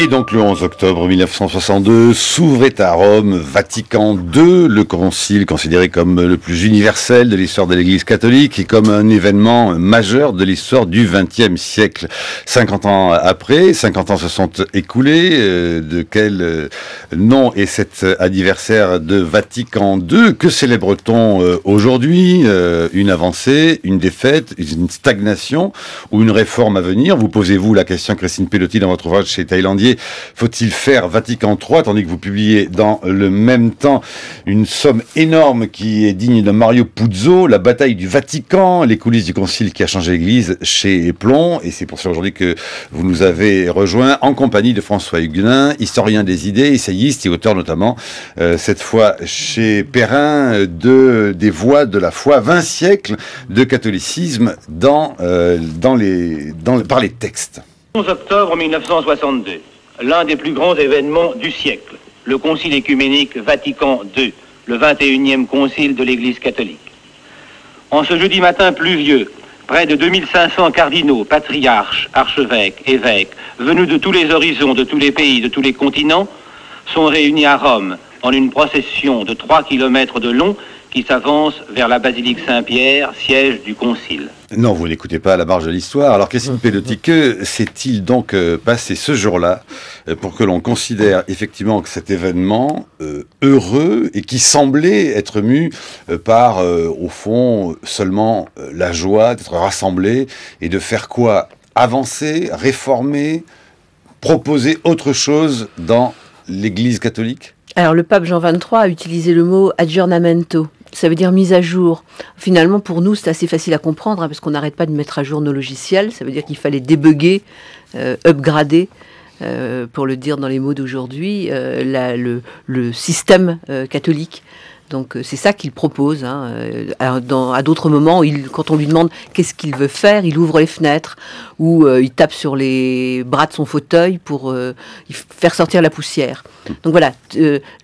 Et donc le 11 octobre 1962 s'ouvrait à Rome, Vatican II, le concile considéré comme le plus universel de l'histoire de l'Église catholique et comme un événement majeur de l'histoire du XXe siècle. 50 ans après, 50 ans se sont écoulés. De quel nom est cet anniversaire de Vatican II? Que célèbre-t-on aujourd'hui? Une avancée, une défaite, une stagnation ou une réforme à venir? Vous posez-vous la question, Christine Pelotti, dans votre ouvrage chez Thaïlandier. Faut-il faire Vatican III, tandis que vous publiez dans le même temps une somme énorme qui est digne de Mario Puzo, la bataille du Vatican, les coulisses du concile qui a changé l'Église chez Plomb, et c'est pour ça aujourd'hui que vous nous avez rejoint en compagnie de François Huguenin, historien des idées, essayiste et auteur notamment, cette fois chez Perrin, des voies de la foi, 20 siècles de catholicisme par les textes. 11 octobre 1962. L'un des plus grands événements du siècle, le Concile écuménique Vatican II, le 21e concile de l'Église catholique. En ce jeudi matin pluvieux, près de 2500 cardinaux, patriarches, archevêques, évêques, venus de tous les horizons, de tous les pays, de tous les continents, sont réunis à Rome en une procession de 3 kilomètres de long qui s'avance vers la basilique Saint-Pierre, siège du concile. Non, vous n'écoutez pas à la marge de l'histoire. Alors, Christine Pelotti, que s'est-il donc passé ce jour-là pour que l'on considère effectivement que cet événement heureux et qui semblait être mu par, au fond, seulement la joie d'être rassemblés et de faire quoi? Avancer, réformer, proposer autre chose dans l'Église catholique? Alors, le pape Jean XXIII a utilisé le mot aggiornamento. Ça veut dire mise à jour. Finalement, pour nous, c'est assez facile à comprendre, parce qu'on n'arrête pas de mettre à jour nos logiciels. Ça veut dire qu'il fallait débugger, upgrader, pour le dire dans les mots d'aujourd'hui, le système catholique. Donc c'est ça qu'il propose. À d'autres moments, quand on lui demande qu'est-ce qu'il veut faire, il ouvre les fenêtres ou il tape sur les bras de son fauteuil pour faire sortir la poussière. Donc voilà,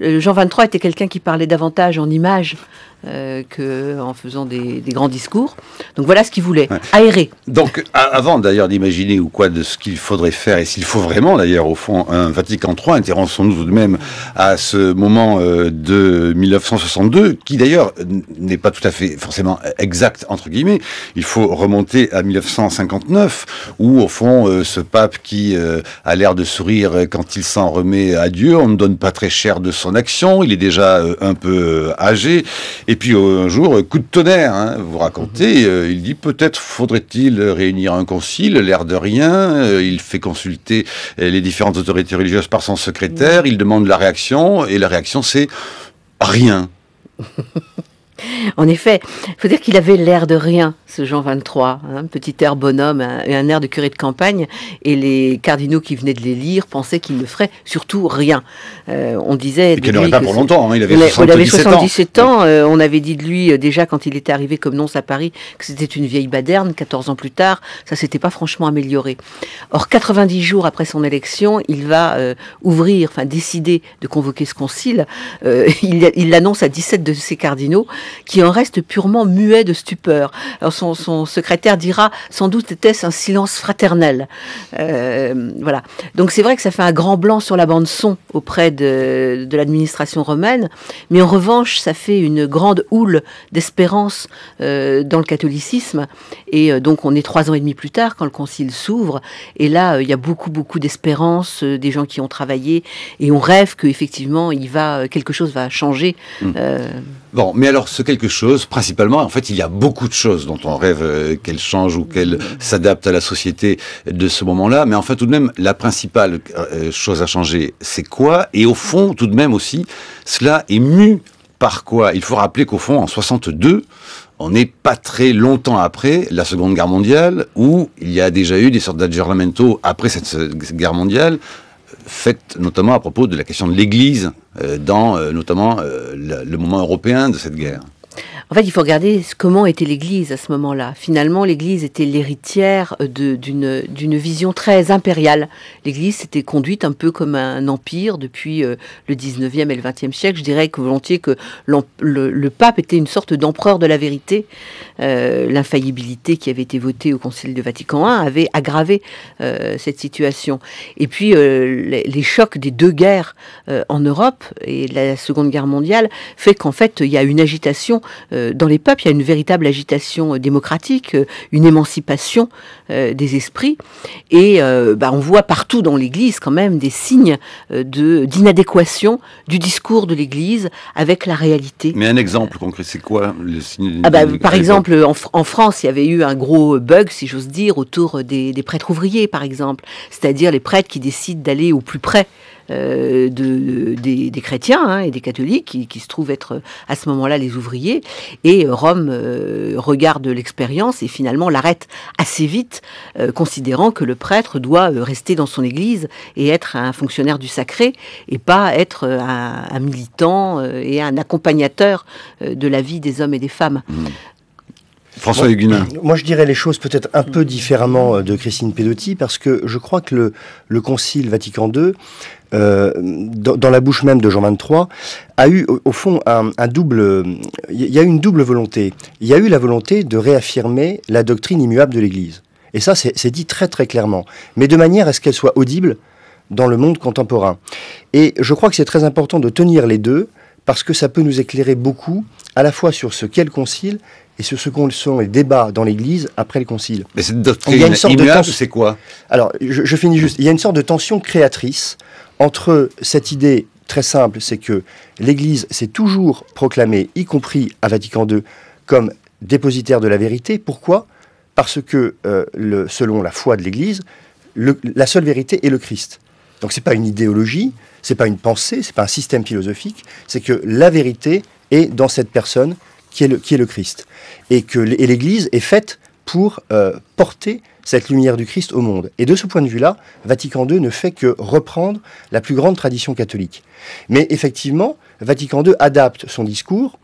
Jean XXIII était quelqu'un qui parlait davantage en images qu'en faisant des grands discours. Donc voilà ce qu'il voulait, aérer. Donc avant d'ailleurs d'imaginer ou quoi de ce qu'il faudrait faire, et s'il faut vraiment d'ailleurs au fond un Vatican III, intéressons-nous tout de même à ce moment de 1962, qui d'ailleurs n'est pas tout à fait forcément exact entre guillemets. Il faut remonter à 1959, où au fond ce pape qui a l'air de sourire quand il s'en remet à Dieu, on ne donne pas très cher de son action, il est déjà un peu âgé. Et puis un jour, coup de tonnerre, vous racontez, il dit peut-être faudrait-il réunir un concile, l'air de rien, il fait consulter les différentes autorités religieuses par son secrétaire, il demande la réaction, et la réaction c'est rien. En effet, il faut dire qu'il avait l'air de rien, ce Jean XXIII, petit air bonhomme et un air de curé de campagne, et les cardinaux qui venaient de les lire pensaient qu'il ne ferait surtout rien. On disait... Et qu'il n'aurait pas pour longtemps, il avait 77 ans. On avait dit de lui, déjà quand il était arrivé comme nonce à Paris, que c'était une vieille baderne. 14 ans plus tard, ça s'était pas franchement amélioré. Or, 90 jours après son élection, il va décider de convoquer ce concile. Il l'annonce à 17 de ses cardinaux, qui en reste purement muet de stupeur. Alors son secrétaire dira, sans doute était-ce un silence fraternel. Voilà. Donc c'est vrai que ça fait un grand blanc sur la bande son auprès de l'administration romaine, mais en revanche, ça fait une grande houle d'espérance dans le catholicisme. Et donc on est 3 ans et demi plus tard quand le concile s'ouvre, et là il y a beaucoup d'espérance, des gens qui ont travaillé, et on rêve que effectivement quelque chose va changer. Bon, mais alors ce quelque chose, principalement, en fait, il y a beaucoup de choses dont on rêve qu'elles changent ou qu'elles s'adaptent à la société de ce moment-là, mais enfin tout de même, la principale chose à changer, c'est quoi? Et au fond, tout de même aussi, cela est mu par quoi? Il faut rappeler qu'au fond, en 62, on n'est pas très longtemps après la Seconde Guerre mondiale, où il y a déjà eu des sortes d'aggiornamento après cette guerre mondiale, faites notamment à propos de la question de l'Église, dans notamment le moment européen de cette guerre. En fait, il faut regarder comment était l'Église à ce moment-là. Finalement, l'Église était l'héritière d'une vision très impériale. L'Église s'était conduite un peu comme un empire depuis le 19e et le 20e siècle. Je dirais que volontiers que le pape était une sorte d'empereur de la vérité. L'infaillibilité qui avait été votée au Concile de Vatican I avait aggravé cette situation. Et puis, les chocs des deux guerres en Europe et la Seconde Guerre mondiale fait qu'en fait, il y a une agitation dans les peuples, il y a une véritable agitation démocratique, une émancipation des esprits. Et on voit partout dans l'Église quand même des signes d'inadéquation du discours de l'Église avec la réalité. Mais un exemple concret, c'est quoi le signe? Par exemple, en France, il y avait eu un gros bug, si j'ose dire, autour des prêtres ouvriers, par exemple. C'est-à-dire les prêtres qui décident d'aller au plus près des chrétiens et des catholiques qui se trouvent être à ce moment-là les ouvriers, et Rome regarde l'expérience et finalement l'arrête assez vite, considérant que le prêtre doit rester dans son église et être un fonctionnaire du sacré et pas être un militant et un accompagnateur de la vie des hommes et des femmes. François Huguenin. Moi, je dirais les choses peut-être un peu différemment de Christine Pedotti, parce que je crois que le Concile Vatican II, dans la bouche même de Jean XXIII, a eu au fond un double... Il y a eu une double volonté. Il y a eu la volonté de réaffirmer la doctrine immuable de l'Église. Et ça, c'est dit très très clairement. Mais de manière à ce qu'elle soit audible dans le monde contemporain. Et je crois que c'est très important de tenir les deux, parce que ça peut nous éclairer beaucoup, à la fois sur ce qu'est le Concile et sur ce qu'on sont les débats dans l'Église après le Concile. Mais cette doctrine immuable, c'est quoi? Alors, je finis juste. Il y a une sorte de tension créatrice entre cette idée très simple, c'est que l'Église s'est toujours proclamée, y compris à Vatican II, comme dépositaire de la vérité. Pourquoi? Parce que, selon la foi de l'Église, la seule vérité est le Christ. Donc c'est pas une idéologie, c'est pas une pensée, c'est pas un système philosophique, c'est que la vérité est dans cette personne qui est le Christ. Et l'Église est faite pour porter cette lumière du Christ au monde. Et de ce point de vue-là, Vatican II ne fait que reprendre la plus grande tradition catholique. Mais effectivement, Vatican II adapte son discours,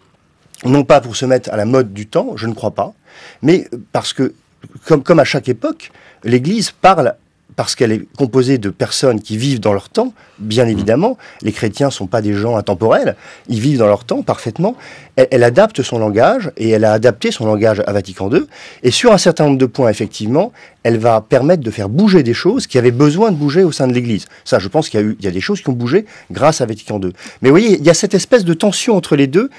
non pas pour se mettre à la mode du temps, je ne crois pas, mais parce que, comme à chaque époque, l'Église parle parce qu'elle est composée de personnes qui vivent dans leur temps, bien évidemment. Les chrétiens ne sont pas des gens intemporels, ils vivent dans leur temps parfaitement. Elle adapte son langage, et elle a adapté son langage à Vatican II. Et sur un certain nombre de points, effectivement, elle va permettre de faire bouger des choses qui avaient besoin de bouger au sein de l'Église. Ça, je pense qu'il y a des choses qui ont bougé grâce à Vatican II. Mais vous voyez, il y a cette espèce de tension entre les deux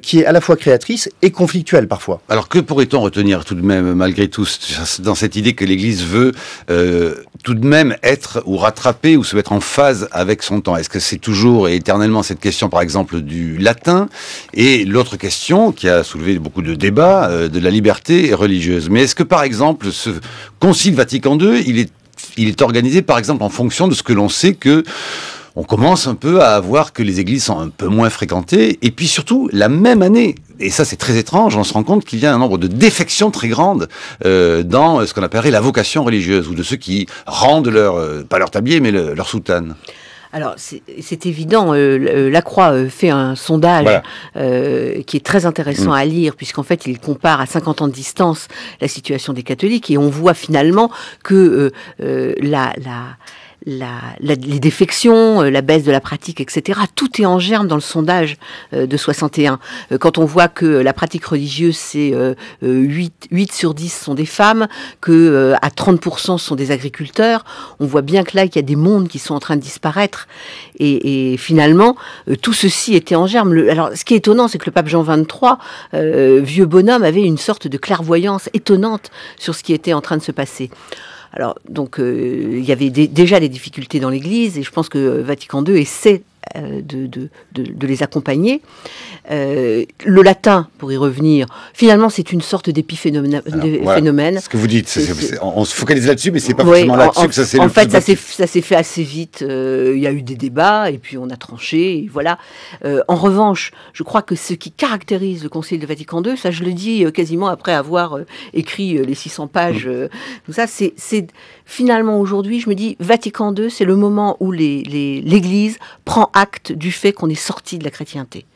qui est à la fois créatrice et conflictuelle parfois. Alors que pourrait-on retenir tout de même, malgré tout, dans cette idée que l'Église veut tout de même être ou rattraper ou se mettre en phase avec son temps? Est-ce que c'est toujours et éternellement cette question, par exemple, du latin, et l'autre question qui a soulevé beaucoup de débats, de la liberté religieuse? Mais est-ce que, par exemple, ce Concile Vatican II, il est organisé, par exemple, en fonction de ce que l'on sait que on commence un peu à voir que les églises sont un peu moins fréquentées, et puis surtout, la même année, et ça c'est très étrange, on se rend compte qu'il y a un nombre de défections très grandes dans ce qu'on appellerait la vocation religieuse, ou de ceux qui rendent pas leur tablier, mais leur soutane. Alors, c'est évident, La Croix fait un sondage qui est très intéressant à lire, puisqu'en fait, il compare à 50 ans de distance la situation des catholiques, et on voit finalement que les défections, la baisse de la pratique, etc. Tout est en germe dans le sondage de 61. Quand on voit que la pratique religieuse, c'est 8 sur 10 sont des femmes, que à 30% sont des agriculteurs, on voit bien que là, il y a des mondes qui sont en train de disparaître. Et finalement, tout ceci était en germe. Alors, ce qui est étonnant, c'est que le pape Jean XXIII, vieux bonhomme, avait une sorte de clairvoyance étonnante sur ce qui était en train de se passer. Alors, donc, il y avait déjà des difficultés dans l'Église, et je pense que Vatican II essaie de les accompagner. Le latin, pour y revenir, finalement, c'est une sorte d'épiphénomène. Voilà, ce que vous dites, on se focalise là-dessus, mais c'est pas forcément là-dessus que ça s'est. En fait, ça s'est fait assez vite. Il y a eu des débats, et puis on a tranché, et voilà. En revanche, je crois que ce qui caractérise le Concile de Vatican II, ça je le dis quasiment après avoir écrit les 600 pages, tout ça, c'est finalement aujourd'hui, je me dis, Vatican II, c'est le moment où l'Église prend acte du fait qu'on est sorti de la chrétienté.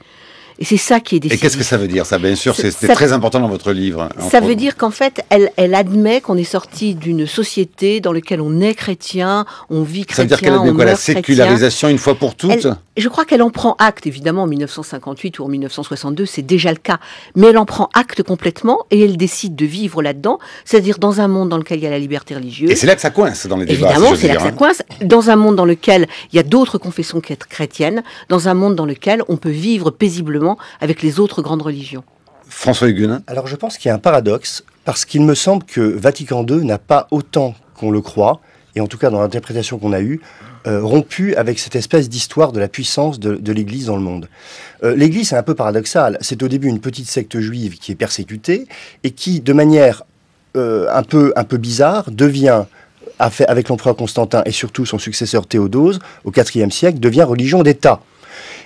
Et c'est ça qui est décisif. Et qu'est-ce que ça veut dire, ça? Bien sûr, c'était très important dans votre livre. Ça veut dire qu'en fait, elle admet qu'on est sorti d'une société dans laquelle on est chrétien, on vit chrétien, ça veut dire qu'elle admet quoi, la sécularisation une fois pour toutes? Je crois qu'elle en prend acte, évidemment, en 1958 ou en 1962, c'est déjà le cas. Mais elle en prend acte complètement et elle décide de vivre là-dedans, c'est-à-dire dans un monde dans lequel il y a la liberté religieuse. Et c'est là que ça coince dans les débats. Évidemment, c'est là que ça coince. Dans un monde dans lequel il y a d'autres confessions chrétiennes, dans un monde dans lequel on peut vivre paisiblement avec les autres grandes religions. François Huguenin? Alors je pense qu'il y a un paradoxe, parce qu'il me semble que Vatican II n'a pas autant qu'on le croit, et en tout cas dans l'interprétation qu'on a eue, rompu avec cette espèce d'histoire de la puissance de l'Église dans le monde. L'Église, c'est un peu paradoxal. C'est au début une petite secte juive qui est persécutée, et qui, de manière un peu bizarre, devient, avec l'empereur Constantin et surtout son successeur Théodose, au IVe siècle, devient religion d'État.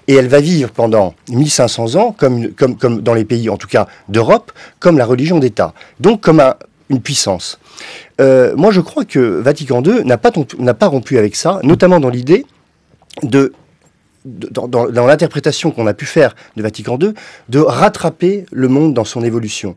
Et elle va vivre pendant 1500 ans, comme dans les pays, en tout cas d'Europe, comme la religion d'État. Donc comme une puissance. Moi, je crois que Vatican II n'a pas rompu avec ça, notamment dans l'idée dans l'interprétation qu'on a pu faire de Vatican II, de rattraper le monde dans son évolution.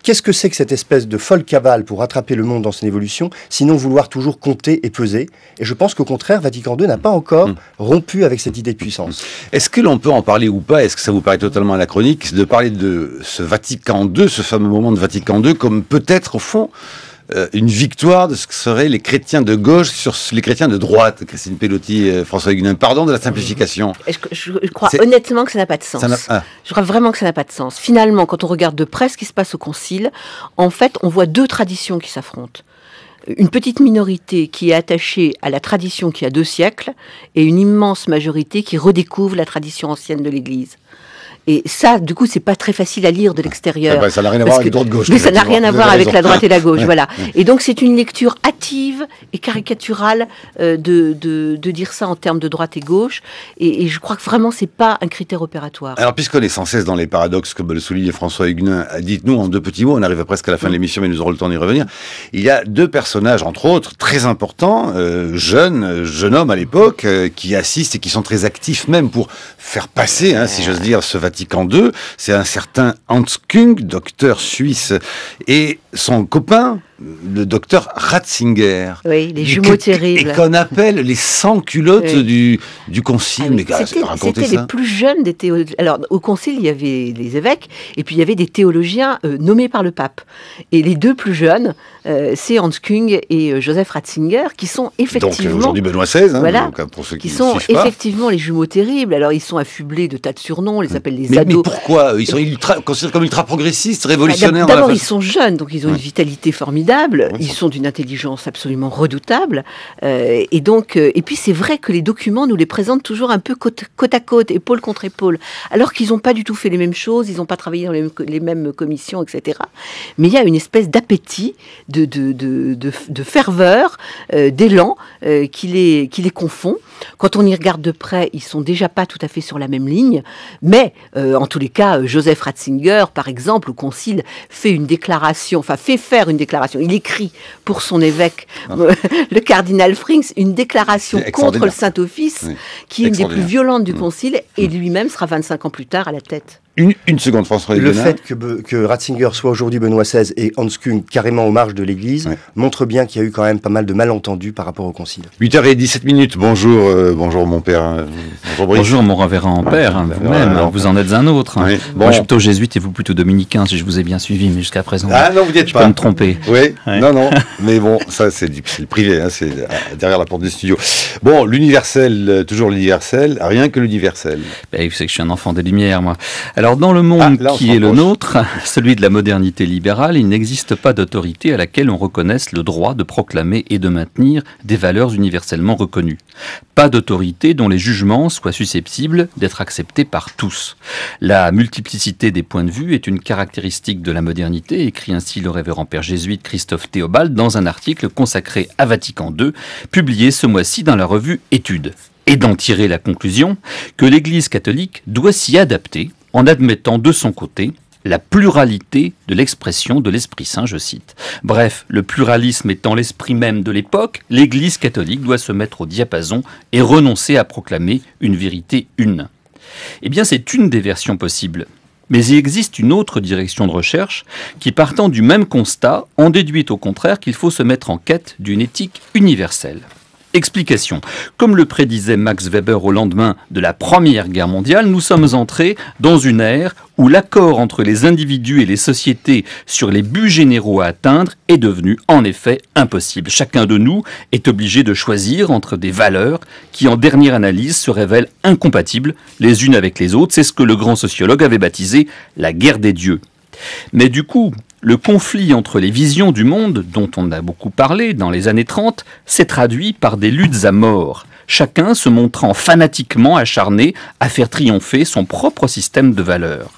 Qu'est-ce que c'est que cette espèce de folle cavale pour rattraper le monde dans son évolution, sinon vouloir toujours compter et peser? Et je pense qu'au contraire, Vatican II n'a pas encore rompu avec cette idée de puissance. Est-ce que l'on peut en parler ou pas? Est-ce que ça vous paraît totalement anachronique de parler de ce Vatican II, ce fameux moment de Vatican II, comme peut-être, au fond, une victoire de ce que seraient les chrétiens de gauche sur les chrétiens de droite? Christine Pelotti, François Huguenin, pardon de la simplification. Je crois honnêtement que ça n'a pas de sens. Je crois vraiment que ça n'a pas de sens. Finalement, quand on regarde de près ce qui se passe au Concile, en fait, on voit deux traditions qui s'affrontent. Une petite minorité qui est attachée à la tradition qui a 2 siècles et une immense majorité qui redécouvre la tradition ancienne de l'Église. Et ça, du coup, c'est pas très facile à lire de l'extérieur. Ça n'a rien à voir avec droite-gauche. Mais ça n'a rien à voir avec la droite et la gauche, voilà. Et donc, c'est une lecture hâtive et caricaturale de dire ça en termes de droite et gauche. Et je crois que vraiment, c'est pas un critère opératoire. Alors, puisqu'on est sans cesse dans les paradoxes, comme le soulignait François Huguenin, dites-nous en 2 petits mots, on arrive presque à la fin de l'émission, mais nous aurons le temps d'y revenir. Il y a 2 personnages, entre autres, très importants, jeunes hommes à l'époque, qui assistent et qui sont très actifs même pour faire passer, si j'ose dire, ce Vatican II. C'est un certain Hans Küng, docteur suisse, et son copain, le docteur Ratzinger. Oui, les jumeaux terribles. Et qu'on appelle les sans-culottes du concile. Mais racontez ça. C'était les plus jeunes des théologiens. Alors, au concile, il y avait les évêques, et puis il y avait des théologiens nommés par le pape. Et les 2 plus jeunes, c'est Hans Küng et Joseph Ratzinger, qui sont effectivement... Donc, aujourd'hui, Benoît XVI, voilà, donc, pour ceux qui sont suivent pas. effectivement les jumeaux terribles. Alors, ils sont affublés de tas de surnoms, on les appelle les mais ados. Mais pourquoi? Ils sont considérés comme ultra-progressistes, révolutionnaires. D'abord, ils sont jeunes, donc ils ont une vitalité formidable. Ils sont d'une intelligence absolument redoutable. Et puis, c'est vrai que les documents nous les présentent toujours un peu côte à côte, épaule contre épaule. Alors qu'ils n'ont pas du tout fait les mêmes choses, ils n'ont pas travaillé dans les mêmes commissions, etc. Mais il y a une espèce d'appétit, de ferveur, d'élan qui les confond. Quand on y regarde de près, ils sont déjà pas tout à fait sur la même ligne. Mais, en tous les cas, Joseph Ratzinger, par exemple, au Concile, fait faire une déclaration. Il écrit pour son évêque, le cardinal Frings, une déclaration contre le Saint-Office, qui est une des plus violentes du Concile, et lui-même sera 25 ans plus tard à la tête. Une seconde, François Le Huguenin. fait que Ratzinger soit aujourd'hui Benoît XVI et Hans Küng carrément aux marges de l'Église montre bien qu'il y a eu quand même pas mal de malentendus par rapport au Concile. 8h17. Bonjour mon père. Bonjour mon révérend père, vous-même, vous en êtes un autre. Oui. Moi je suis plutôt jésuite et vous plutôt dominicain, si je vous ai bien suivi, mais jusqu'à présent, non, vous n'êtes pas. Je peux me tromper. Oui, non, mais bon, ça c'est le privé, c'est derrière la porte du studio. Bon, l'universel, toujours l'universel, rien que l'universel. Vous savez que je suis un enfant des Lumières, moi. Alors, dans le monde qui est le nôtre, celui de la modernité libérale, il n'existe pas d'autorité à laquelle on reconnaisse le droit de proclamer et de maintenir des valeurs universellement reconnues. Pas d'autorité dont les jugements soient susceptibles d'être acceptés par tous. La multiplicité des points de vue est une caractéristique de la modernité, écrit ainsi le révérend père jésuite Christophe Théobald dans un article consacré à Vatican II, publié ce mois-ci dans la revue Études. Et d'en tirer la conclusion que l'Église catholique doit s'y adapter en admettant de son côté la pluralité de l'expression de l'Esprit Saint, je cite. Bref, le pluralisme étant l'esprit même de l'époque, l'Église catholique doit se mettre au diapason et renoncer à proclamer une vérité une. Eh bien, c'est une des versions possibles. Mais il existe une autre direction de recherche qui, partant du même constat, en déduit au contraire qu'il faut se mettre en quête d'une éthique universelle. Explication. Comme le prédisait Max Weber au lendemain de la Première Guerre mondiale, nous sommes entrés dans une ère où l'accord entre les individus et les sociétés sur les buts généraux à atteindre est devenu en effet impossible. Chacun de nous est obligé de choisir entre des valeurs qui, en dernière analyse, se révèlent incompatibles les unes avec les autres. C'est ce que le grand sociologue avait baptisé la guerre des dieux. Mais du coup, le conflit entre les visions du monde, dont on a beaucoup parlé dans les années 30, s'est traduit par des luttes à mort, chacun se montrant fanatiquement acharné à faire triompher son propre système de valeurs.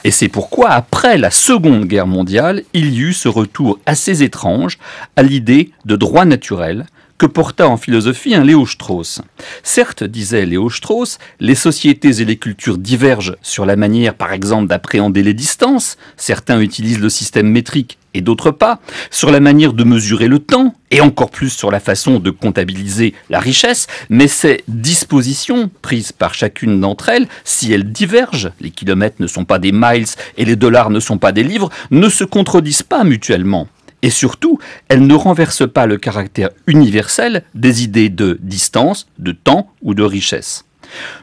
Et c'est pourquoi, après la Seconde Guerre mondiale, il y eut ce retour assez étrange à l'idée de droit naturel, que porta en philosophie un Léo Strauss. Certes, disait Léo Strauss, les sociétés et les cultures divergent sur la manière, par exemple, d'appréhender les distances. Certains utilisent le système métrique et d'autres pas. Sur la manière de mesurer le temps, et encore plus sur la façon de comptabiliser la richesse. Mais ces dispositions, prises par chacune d'entre elles, si elles divergent, les kilomètres ne sont pas des miles et les dollars ne sont pas des livres, ne se contredisent pas mutuellement. Et surtout, elle ne renverse pas le caractère universel des idées de distance, de temps ou de richesse.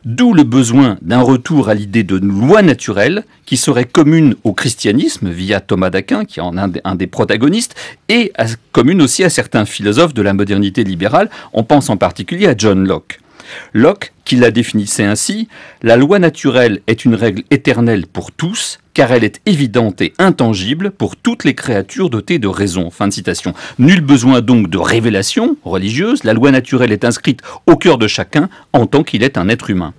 D'où le besoin d'un retour à l'idée de loi naturelle qui serait commune au christianisme via Thomas d'Aquin, qui en est un des protagonistes, et commune aussi à certains philosophes de la modernité libérale. On pense en particulier à John Locke. Locke, qui la définissait ainsi, « La loi naturelle est une règle éternelle pour tous, car elle est évidente et intangible pour toutes les créatures dotées de raison. » Fin de citation. Nul besoin donc de révélation religieuse, la loi naturelle est inscrite au cœur de chacun en tant qu'il est un être humain.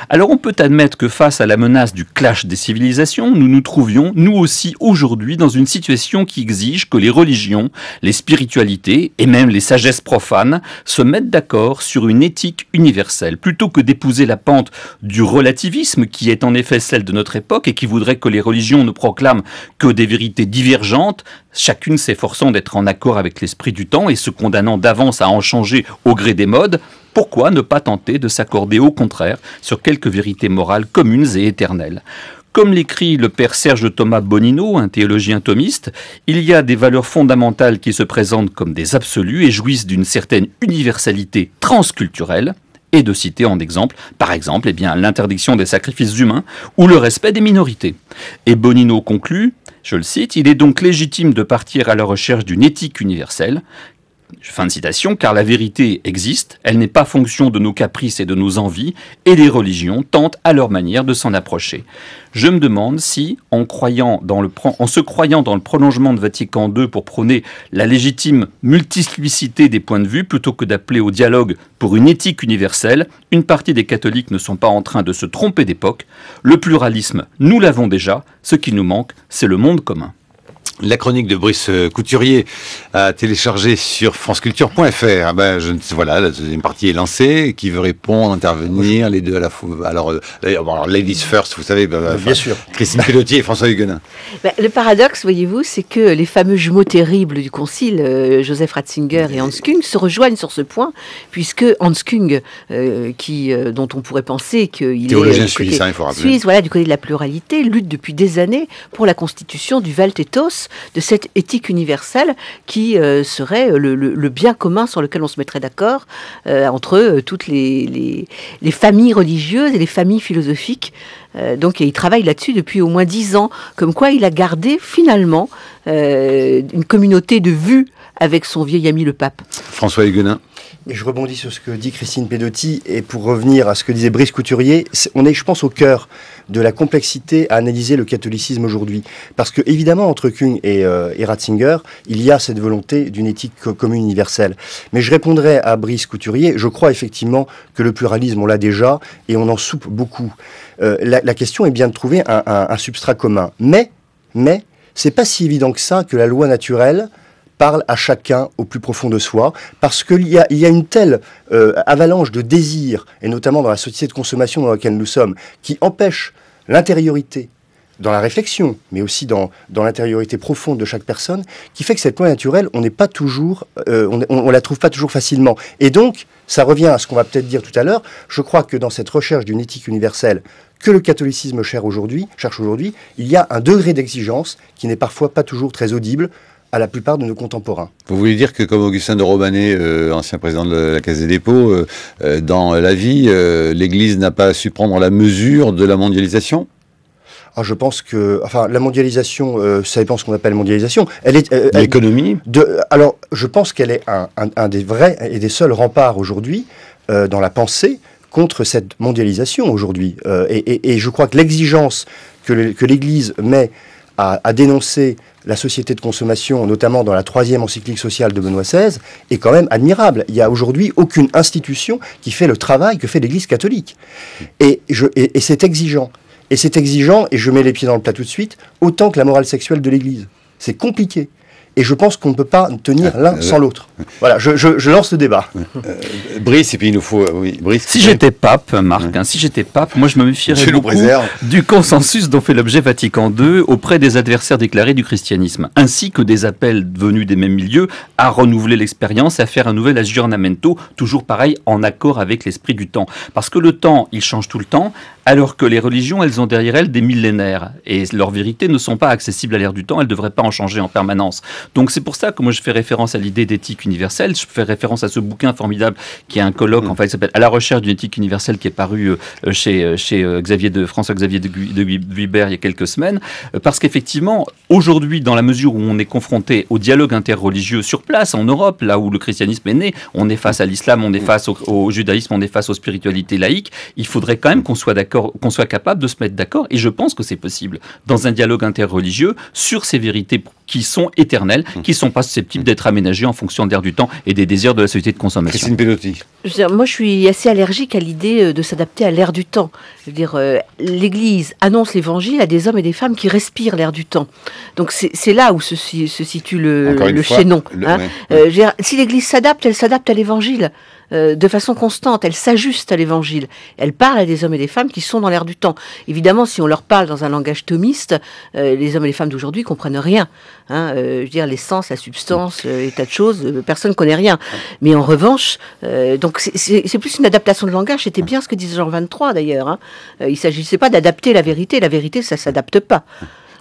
Alors on peut admettre que face à la menace du clash des civilisations, nous nous trouvions, nous aussi aujourd'hui, dans une situation qui exige que les religions, les spiritualités et même les sagesses profanes se mettent d'accord sur une éthique universelle, plutôt que d'épouser la pente du relativisme qui est en effet celle de notre époque et qui voudrait que les religions ne proclament que des vérités divergentes, chacune s'efforçant d'être en accord avec l'esprit du temps et se condamnant d'avance à en changer au gré des modes. Pourquoi ne pas tenter de s'accorder au contraire sur quelques vérités morales communes et éternelles ? Comme l'écrit le père Serge Thomas Bonino, un théologien thomiste, il y a des valeurs fondamentales qui se présentent comme des absolus et jouissent d'une certaine universalité transculturelle, et de citer en exemple, par exemple, l'interdiction des sacrifices humains ou le respect des minorités. Et Bonino conclut, je le cite, « Il est donc légitime de partir à la recherche d'une éthique universelle ». Fin de citation, car la vérité existe, elle n'est pas fonction de nos caprices et de nos envies, et les religions tentent à leur manière de s'en approcher. Je me demande si, en se croyant dans le prolongement de Vatican II pour prôner la légitime multiplicité des points de vue, plutôt que d'appeler au dialogue pour une éthique universelle, une partie des catholiques ne sont pas en train de se tromper d'époque. Le pluralisme, nous l'avons déjà, ce qui nous manque, c'est le monde commun. La chronique de Brice Couturier à télécharger sur franceculture.fr. Voilà, la deuxième partie est lancée. Qui veut répondre, intervenir, les deux à la fois. Alors, ladies first, vous savez. Bien sûr. Christine Pelletier et François Huguenin. Le paradoxe, voyez-vous, c'est que les fameux jumeaux terribles du Concile, Joseph Ratzinger et Hans Küng, se rejoignent sur ce point, puisque Hans Küng, dont on pourrait penser qu'il est théologien suisse, il faut rappeler. Suisse, voilà, du côté de la pluralité, lutte depuis des années pour la constitution du Valtethos, de cette éthique universelle qui serait le bien commun sur lequel on se mettrait d'accord entre toutes les familles religieuses et les familles philosophiques. Donc il travaille là-dessus depuis au moins 10 ans, comme quoi il a gardé finalement une communauté de vues avec son vieil ami le pape. François Huguenin. Et je rebondis sur ce que dit Christine Pelletier, et pour revenir à ce que disait Brice Couturier, on est, je pense, au cœur de la complexité à analyser le catholicisme aujourd'hui. Parce que, évidemment, entre Küng et Ratzinger, il y a cette volonté d'une éthique commune universelle. Mais je répondrai à Brice Couturier, je crois effectivement que le pluralisme, on l'a déjà, et on en soupe beaucoup. La question est bien de trouver un substrat commun. Mais, c'est pas si évident que ça que la loi naturelle parle à chacun au plus profond de soi, parce qu'il y a une telle avalanche de désirs, et notamment dans la société de consommation dans laquelle nous sommes, qui empêche l'intériorité dans la réflexion, mais aussi dans l'intériorité profonde de chaque personne, qui fait que cette loi naturelle, on n'est pas toujours, on la trouve pas toujours facilement. Et donc, ça revient à ce qu'on va peut-être dire tout à l'heure. Je crois que dans cette recherche d'une éthique universelle que le catholicisme cherche aujourd'hui, il y a un degré d'exigence qui n'est parfois pas toujours très audible à la plupart de nos contemporains. Vous voulez dire que, comme Augustin de Romanet, ancien président de la Caisse des dépôts, dans la vie, l'Église n'a pas su prendre la mesure de la mondialisation ? Je pense que, la mondialisation, ça dépend ce qu'on appelle mondialisation. L'économie ? Alors, je pense qu'elle est un des vrais et des seuls remparts aujourd'hui dans la pensée contre cette mondialisation aujourd'hui. Et je crois que l'exigence que l'Église met à dénoncer la société de consommation, notamment dans la 3e encyclique sociale de Benoît XVI, est quand même admirable. Il n'y a aujourd'hui aucune institution qui fait le travail que fait l'Église catholique. Et c'est exigeant. Et c'est exigeant, et je mets les pieds dans le plat tout de suite, autant que la morale sexuelle de l'Église. C'est compliqué. Et je pense qu'on ne peut pas tenir l'un sans l'autre. Voilà, je lance le débat. Brice, et puis il nous faut... oui, Brice, si j'étais pape, Marc, si j'étais pape, moi je me méfierais beaucoup du consensus dont fait l'objet Vatican II auprès des adversaires déclarés du christianisme, ainsi que des appels venus des mêmes milieux à renouveler l'expérience et à faire un nouvel aggiornamento, toujours pareil, en accord avec l'esprit du temps. Parce que le temps, il change tout le temps, alors que les religions, elles ont derrière elles des millénaires. Et leurs vérités ne sont pas accessibles à l'ère du temps, elles ne devraient pas en changer en permanence. Donc c'est pour ça que moi je fais référence à l'idée d'éthique universelle, je fais référence à ce bouquin formidable qui est un colloque, en fait, il s'appelle « À la recherche d'une éthique universelle » qui est paru chez François-Xavier de Guibert il y a quelques semaines, parce qu'effectivement, aujourd'hui, dans la mesure où on est confronté au dialogue interreligieux sur place, en Europe, là où le christianisme est né, on est face à l'islam, on est face au judaïsme, on est face aux spiritualités laïques, il faudrait quand même qu'on soit d'accord, qu'on soit capable de se mettre d'accord, et je pense que c'est possible, dans un dialogue interreligieux, sur ces vérités qui sont éternelles, qui ne sont pas susceptibles d'être aménagées en fonction de l'air du temps et des désirs de la société de consommation. Christine Pelotti. Moi, je suis assez allergique à l'idée de s'adapter à l'air du temps. Je veux dire, l'Église annonce l'Évangile à des hommes et des femmes qui respirent l'air du temps. Donc, c'est là où se situe le chaînon. Si l'Église s'adapte, elle s'adapte à l'Évangile. De façon constante, elle s'ajuste à l'Évangile. Elle parle à des hommes et des femmes qui sont dans l'air du temps. Évidemment, si on leur parle dans un langage thomiste, les hommes et les femmes d'aujourd'hui comprennent rien. Je veux dire, l'essence, la substance, les tas de choses, personne ne connaît rien. Mais en revanche, donc c'est plus une adaptation de langage. C'était bien ce que disait Jean 23 d'ailleurs. Il ne s'agissait pas d'adapter la vérité. La vérité, ça ne s'adapte pas.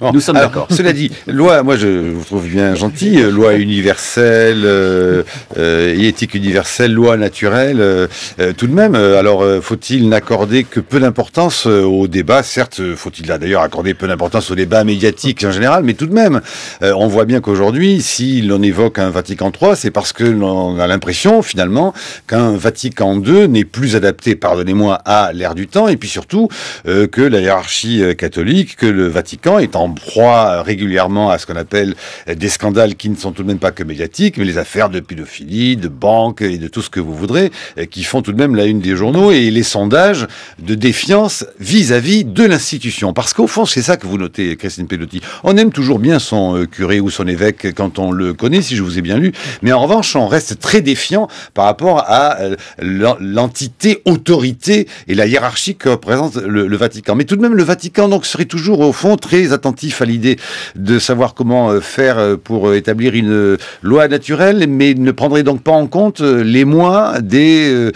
Bon, nous sommes d'accord. Cela dit, loi, moi je vous trouve bien gentil, loi universelle, éthique universelle, loi naturelle, tout de même, alors faut-il n'accorder que peu d'importance au débat? Certes, faut-il d'ailleurs accorder peu d'importance au débat médiatique en général, mais tout de même, on voit bien qu'aujourd'hui, si l'on évoque un Vatican III, c'est parce que l'on a l'impression finalement qu'un Vatican II n'est plus adapté, pardonnez-moi, à l'ère du temps, et puis surtout que la hiérarchie catholique, que le Vatican est en proie régulièrement à ce qu'on appelle des scandales qui ne sont tout de même pas que médiatiques, mais les affaires de pédophilie, de banque et de tout ce que vous voudrez, qui font tout de même la une des journaux, et les sondages de défiance vis-à-vis de l'institution. Parce qu'au fond, c'est ça que vous notez, Christine Pelotti. On aime toujours bien son curé ou son évêque quand on le connaît, si je vous ai bien lu, mais en revanche, on reste très défiant par rapport à l'entité autorité et la hiérarchie que représente le Vatican. Mais tout de même, le Vatican donc serait toujours au fond très attentif à l'idée de savoir comment faire pour établir une loi naturelle, mais ne prendrait donc pas en compte l'émoi des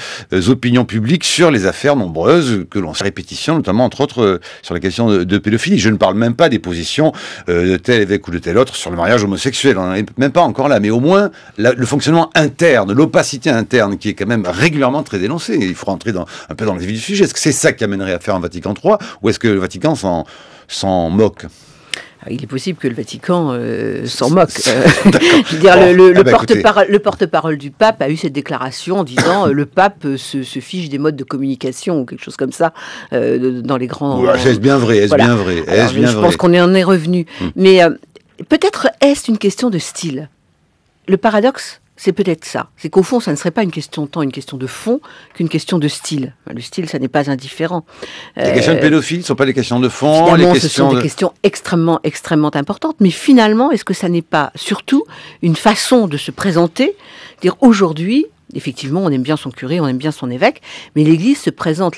opinions publiques sur les affaires nombreuses que l'on sait répétition, notamment entre autres sur la question de pédophilie. Je ne parle même pas des positions de tel évêque ou de tel autre sur le mariage homosexuel, on n'en est même pas encore là, mais au moins le fonctionnement interne, l'opacité interne qui est quand même régulièrement très dénoncée. Il faut rentrer un peu dans le vif du sujet. Est-ce que c'est ça qui amènerait à faire un Vatican III, ou est-ce que le Vatican s'en moque? Il est possible que le Vatican s'en moque. Je veux dire, le porte-parole du pape a eu cette déclaration en disant le pape se fiche des modes de communication ou quelque chose comme ça dans les grands... Est-ce bien vrai? Est-ce bien vrai? Je pense qu'on en est revenu. Mais peut-être est-ce une question de style? Le paradoxe, c'est peut-être ça. C'est qu'au fond, ça ne serait pas une question tant une question de fond qu'une question de style. Le style, ça n'est pas indifférent. Les questions de pédophilie ne sont pas des questions de fond. Finalement, ce sont des questions extrêmement, extrêmement importantes. Mais finalement, est-ce que ça n'est pas surtout une façon de se présenter? Dire aujourd'hui, Effectivement, on aime bien son curé, on aime bien son évêque, mais l'Église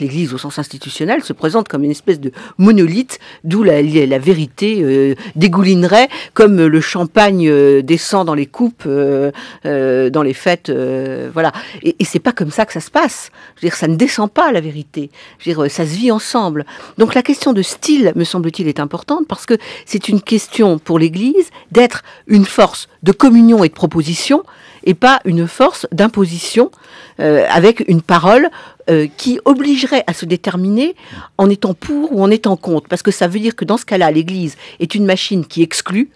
l'Église au sens institutionnel, se présente comme une espèce de monolithe d'où la vérité dégoulinerait comme le champagne descend dans les coupes, dans les fêtes, voilà. Et c'est pas comme ça que ça se passe. Je veux dire, ça ne descend pas la vérité. Je veux dire, ça se vit ensemble. Donc la question de style, me semble-t-il, est importante parce que c'est une question pour l'Église d'être une force de communion et de proposition et pas une force d'imposition avec une parole qui obligerait à se déterminer en étant pour ou en étant contre. Parce que ça veut dire que dans ce cas-là, l'Église est une machine qui exclut.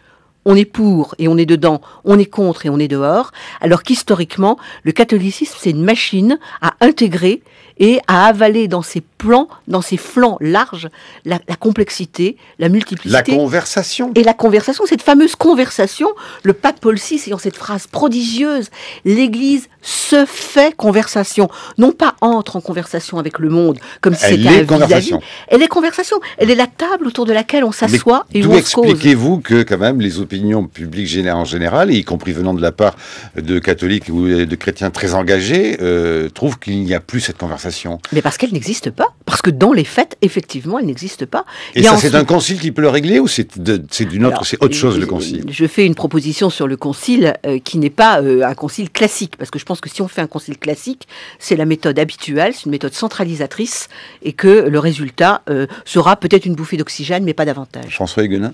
On est pour et on est dedans, on est contre et on est dehors, alors qu'historiquement, le catholicisme, c'est une machine à intégrer et à avaler dans ses plans, dans ses flancs larges, la complexité, la multiplicité. La conversation. Et la conversation, cette fameuse conversation, le pape Paul VI ayant cette phrase prodigieuse, l'Église se fait conversation, non pas entre en conversation avec le monde, comme si c'était un vis-à-vis. Elle est conversation, elle est la table autour de laquelle on s'assoit et où on se cause. Expliquez-vous que quand même les opinions publiques en général, y compris venant de la part de catholiques ou de chrétiens très engagés, trouvent qu'il n'y a plus cette conversation. Mais parce qu'elle n'existe pas. Parce que dans les faits, effectivement, elle n'existe pas. Et ça, c'est un concile qui peut le régler ou c'est autre chose, le concile? Je fais une proposition sur le concile qui n'est pas un concile classique. Parce que je pense que si on fait un concile classique, c'est la méthode habituelle, c'est une méthode centralisatrice et que le résultat sera peut-être une bouffée d'oxygène, mais pas davantage. François Huguenin?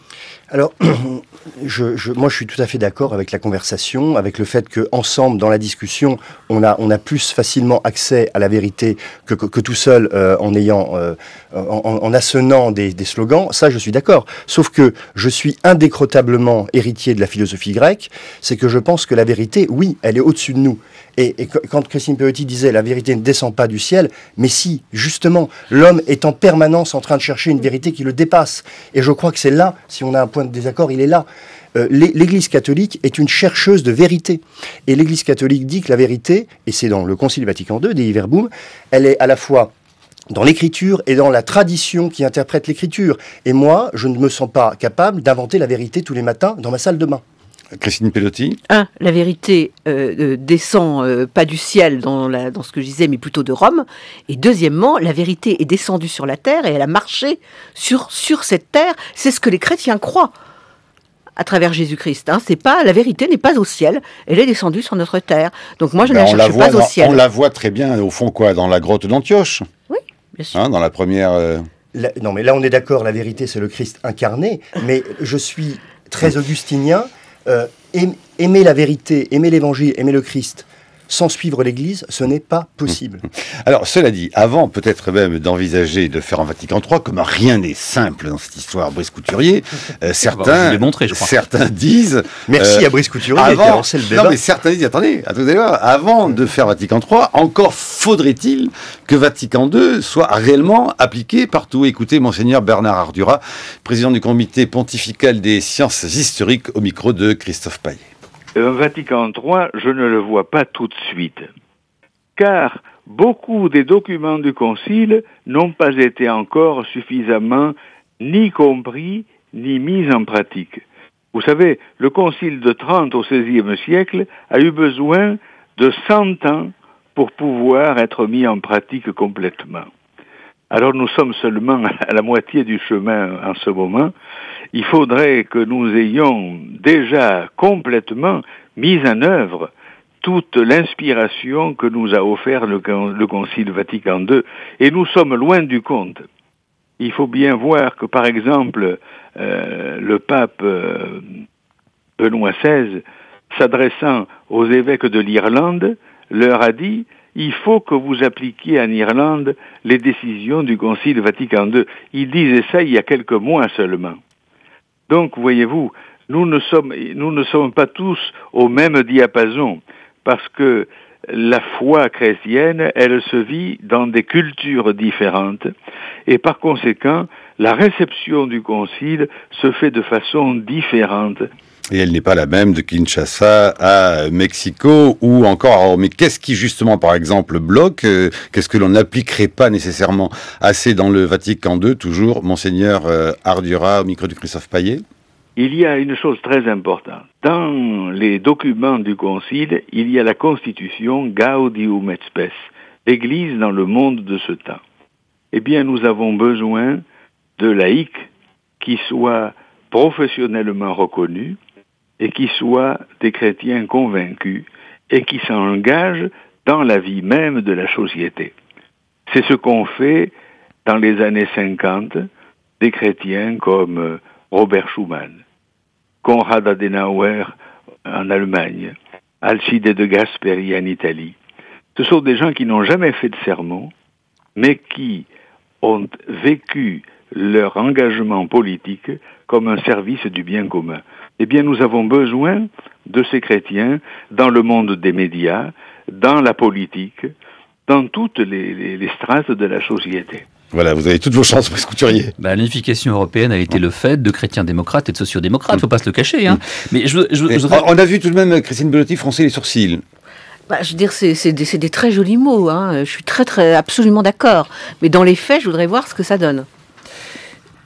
Alors, moi, je suis tout à fait d'accord avec la conversation, avec le fait qu'ensemble, dans la discussion, on a plus facilement accès à la vérité que tout seul en assonnant des slogans. Ça, je suis d'accord. Sauf que je suis indécrotablement héritier de la philosophie grecque, c'est que je pense que la vérité, oui, elle est au-dessus de nous. Et quand Christine Peotti disait « la vérité ne descend pas du ciel », mais si, justement, l'homme est en permanence en train de chercher une vérité qui le dépasse. Et je crois que c'est là, si on a un point de désaccord, il est là. L'Église catholique est une chercheuse de vérité. Et l'Église catholique dit que la vérité, et c'est dans le Concile Vatican II, Dei Verbum, elle est à la fois dans l'écriture et dans la tradition qui interprète l'écriture. Et moi, je ne me sens pas capable d'inventer la vérité tous les matins dans ma salle de bain. Christine Pelotti? La vérité descend pas du ciel dans ce que je disais, mais plutôt de Rome. Et deuxièmement, la vérité est descendue sur la terre et elle a marché sur cette terre. C'est ce que les chrétiens croient à travers Jésus-Christ. C'est pas, la vérité n'est pas au ciel, elle est descendue sur notre terre. Donc moi, je ne la cherche pas au ciel. On la voit très bien, au fond, dans la grotte d'Antioche. Oui, bien sûr. Dans la première... Non, mais là, on est d'accord, la vérité, c'est le Christ incarné. Mais je suis très augustinien. Aimer la vérité, aimer l'évangile, aimer le Christ, sans suivre l'Église, ce n'est pas possible. Alors, cela dit, avant peut-être même d'envisager de faire un Vatican III, comme rien n'est simple dans cette histoire, Brice Couturier, certains disent... Merci à Brice Couturier qui a lancé le débat. Non, mais certains disent, attendez, avant de faire Vatican III, encore faudrait-il que Vatican II soit réellement appliqué partout. Écoutez, Monseigneur Bernard Ardura, président du comité pontifical des sciences historiques, au micro de Christophe Paillet. Un Vatican III, je ne le vois pas tout de suite, car beaucoup des documents du Concile n'ont pas été encore suffisamment ni compris ni mis en pratique. Vous savez, le Concile de Trente au XVIe siècle a eu besoin de 100 ans pour pouvoir être mis en pratique complètement. Alors nous sommes seulement à la moitié du chemin en ce moment. Il faudrait que nous ayons déjà complètement mis en œuvre toute l'inspiration que nous a offert le Concile Vatican II. Et nous sommes loin du compte. Il faut bien voir que, par exemple, le pape Benoît XVI, s'adressant aux évêques de l'Irlande, leur a dit « Il faut que vous appliquiez en Irlande les décisions du Concile Vatican II ». Il disait ça il y a quelques mois seulement. Donc, voyez-vous, nous ne sommes pas tous au même diapason, parce que la foi chrétienne, elle se vit dans des cultures différentes, et par conséquent, la réception du Concile se fait de façon différente. Et elle n'est pas la même de Kinshasa à Mexico ou encore à Rome. Mais qu'est-ce qui justement, par exemple, bloque? Qu'est-ce que l'on n'appliquerait pas nécessairement assez dans le Vatican II? Toujours, Monseigneur Ardura, au micro de Christophe Paillet. il y a une chose très importante. Dans les documents du Concile, il y a la Constitution Gaudium et Spes, l'Église dans le monde de ce temps. Eh bien, nous avons besoin de laïcs qui soient professionnellement reconnus et qui soient des chrétiens convaincus et qui s'engagent dans la vie même de la société. C'est ce qu'ont fait dans les années 50 des chrétiens comme Robert Schuman, Konrad Adenauer en Allemagne, Alcide de Gasperi en Italie. Ce sont des gens qui n'ont jamais fait de sermon, mais qui ont vécu leur engagement politique comme un service du bien commun. Eh bien, nous avons besoin de ces chrétiens dans le monde des médias, dans la politique, dans toutes les strates de la société. Voilà, vous avez toutes vos chances, Brice Couturier. L'unification européenne a été le fait de chrétiens démocrates et de sociodémocrates, il ne faut pas se le cacher. Hein. Mais on a vu tout de même Christine Bellotti froncer les sourcils. Je veux dire, c'est des très jolis mots. Hein. Je suis absolument d'accord. Mais dans les faits, je voudrais voir ce que ça donne.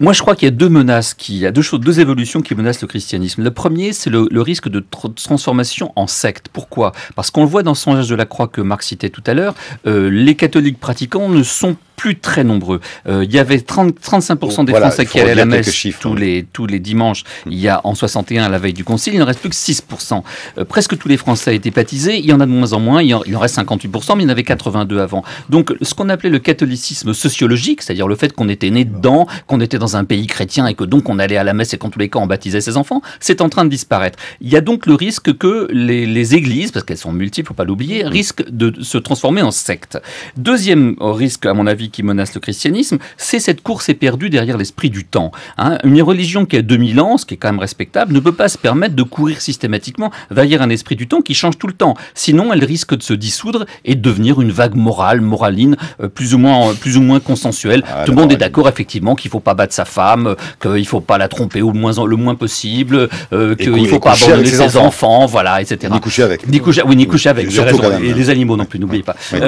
Moi, je crois qu'il y a deux évolutions qui menacent le christianisme. Le premier, c'est le risque de transformation en secte. Pourquoi ? Parce qu'on le voit dans le sondage de la Croix que Marc citait tout à l'heure, les catholiques pratiquants ne sont plus très nombreux. Il y avait 35% des Français qui allaient à la messe tous les dimanches. Il y a en 61, à la veille du Concile, il ne reste plus que 6%. Presque tous les Français étaient baptisés. Il y en a de moins en moins. Il en reste 58%, mais il y en avait 82 avant. Donc, ce qu'on appelait le catholicisme sociologique, c'est-à-dire le fait qu'on était né dedans, qu'on était dans un pays chrétien et que donc on allait à la messe et qu'en tous les cas on baptisait ses enfants, c'est en train de disparaître. Il y a donc le risque que les églises, parce qu'elles sont multiples, faut pas l'oublier, risquent de se transformer en secte. Deuxième risque, à mon avis, qui menace le christianisme, c'est cette course éperdue derrière l'esprit du temps. Hein, une religion qui a 2000 ans, ce qui est quand même respectable, ne peut pas se permettre de courir systématiquement derrière un esprit du temps qui change tout le temps. Sinon, elle risque de se dissoudre et de devenir une vague moraline, plus ou moins consensuelle. Tout le monde est d'accord, effectivement, qu'il faut pas battre sa femme, qu'il ne faut pas la tromper le moins possible, qu'il ne faut pas abandonner ses enfants, voilà, etc. Ni coucher avec. Ni coucher avec, j'ai raison. Et les animaux non plus, n'oubliez pas. Oui.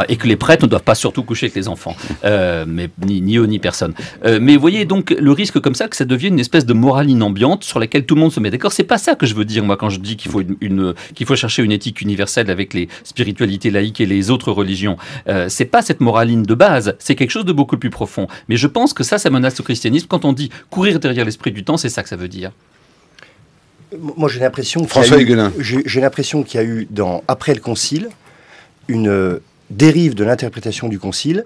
Et que les prêtres ne doivent pas surtout coucher avec les enfants, mais ni eux ni personne. Mais vous voyez donc le risque comme ça que ça devienne une espèce de moraline ambiante sur laquelle tout le monde se met d'accord. C'est pas ça que je veux dire moi quand je dis qu'il faut chercher une éthique universelle avec les spiritualités laïques et les autres religions. C'est pas cette moraline de base, c'est quelque chose de beaucoup plus profond. Mais je pense que ça menace le christianisme. Quand on dit courir derrière l'esprit du temps, c'est ça que ça veut dire. Moi j'ai l'impression qu'il y a eu après le Concile une dérive de l'interprétation du Concile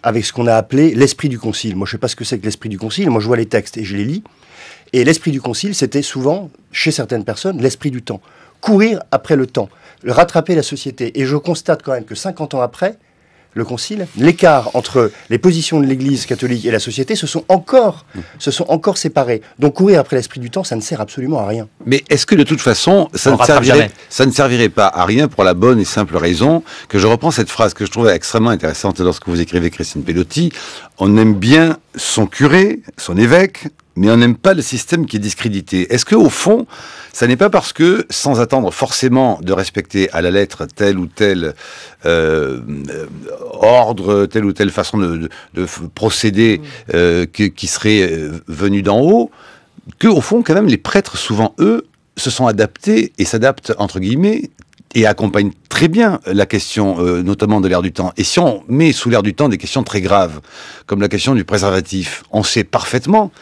avec ce qu'on a appelé l'esprit du Concile. Moi, je ne sais pas ce que c'est que l'esprit du Concile. Moi, je vois les textes et je les lis. Et l'esprit du Concile, c'était souvent, chez certaines personnes, l'esprit du temps. Courir après le temps, rattraper la société. Et je constate quand même que 50 ans après le Concile, l'écart entre les positions de l'Église catholique et la société se sont encore séparés. Donc courir après l'esprit du temps, ça ne sert absolument à rien. Mais est-ce que de toute façon, ça ne servirait pas à rien pour la bonne et simple raison que je reprends cette phrase que je trouvais extrêmement intéressante lorsque vous écrivez, Christine Bellotti, on aime bien son curé, son évêque, mais on n'aime pas le système qui est discrédité. Est-ce qu'au fond, ça n'est pas parce que, sans attendre forcément de respecter à la lettre tel ou tel ordre, telle ou telle façon de procéder qui serait venu d'en haut, qu'au fond, quand même, les prêtres, souvent, eux, se sont adaptés et s'adaptent, entre guillemets, et accompagnent très bien la question, notamment de l'ère du temps. Et si on met sous l'ère du temps des questions très graves, comme la question du préservatif, on sait parfaitement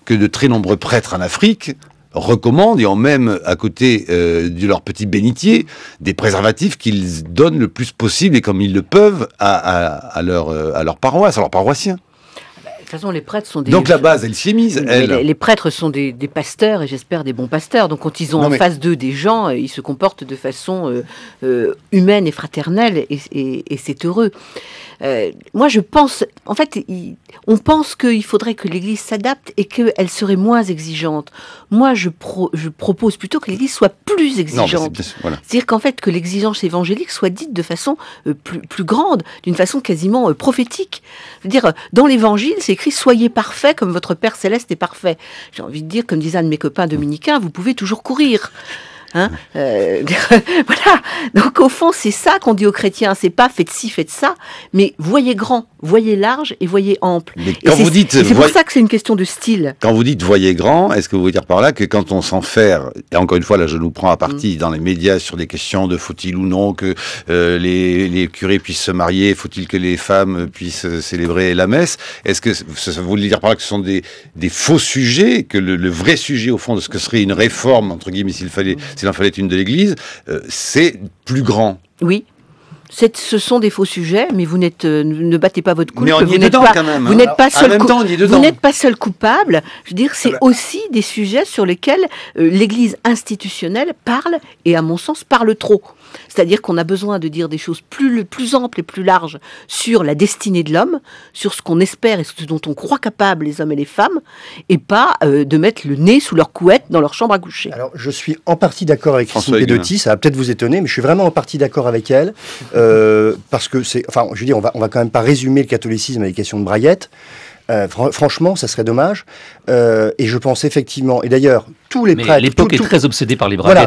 que de très nombreux prêtres en Afrique recommandent et ont même à côté de leur petit bénitier des préservatifs qu'ils donnent le plus possible et comme ils le peuvent à leur paroisse, à leurs paroissiens. De toute façon, les prêtres sont des... Donc la base, elle s'y est mise, elle. Les prêtres sont des pasteurs, et j'espère des bons pasteurs. Donc quand ils ont en face d'eux des gens, ils se comportent de façon humaine et fraternelle, et c'est heureux. Moi, je pense... En fait, on pense qu'il faudrait que l'Église s'adapte et qu'elle serait moins exigeante. Moi, je propose plutôt que l'Église soit plus exigeante. Voilà. C'est-à-dire qu'en fait, que l'exigence évangélique soit dite de façon plus grande, d'une façon quasiment prophétique. Je veux dire, dans l'Évangile, c'est écrit « Soyez parfaits comme votre Père Céleste est parfait ». J'ai envie de dire, comme disait un de mes copains dominicains, vous pouvez toujours courir. Hein, voilà. Donc au fond, c'est ça qu'on dit aux chrétiens. C'est pas faites ci, faites ça, mais voyez grand. Voyez large et voyez ample. Mais quand vous dites, c'est pour ça que c'est une question de style. Quand vous dites voyez grand, est-ce que vous voulez dire par là que quand on s'enferme, et encore une fois là je nous prends à partie dans les médias sur des questions de faut-il ou non que les curés puissent se marier, faut-il que les femmes puissent célébrer la messe, est-ce que ça voulait dire par là que ce sont des faux sujets, que le vrai sujet au fond de ce que serait une réforme entre guillemets s'il en fallait une de l'Église, c'est plus grand? Oui. Ce sont des faux sujets, mais vous ne battez pas votre couple. Mais on y est dedans quand même. Vous n'êtes pas seul. Vous n'êtes pas seul coupable. Je veux dire, c'est aussi des sujets sur lesquels l'Église institutionnelle parle, et à mon sens parle trop. C'est-à-dire qu'on a besoin de dire des choses plus amples et plus larges sur la destinée de l'homme, sur ce qu'on espère et ce dont on croit capables les hommes et les femmes, et pas de mettre le nez sous leur couette dans leur chambre à coucher. Alors, je suis en partie d'accord avec Christine Pedotti, ça va peut-être vous étonner, mais je suis vraiment en partie d'accord avec elle, parce que c'est... Enfin, je veux dire, on va quand même pas résumer le catholicisme à des questions de braillettes. Franchement, ça serait dommage. Et je pense effectivement, et d'ailleurs, tous les prêtres... L'époque est très obsédée par les braillettes. Voilà,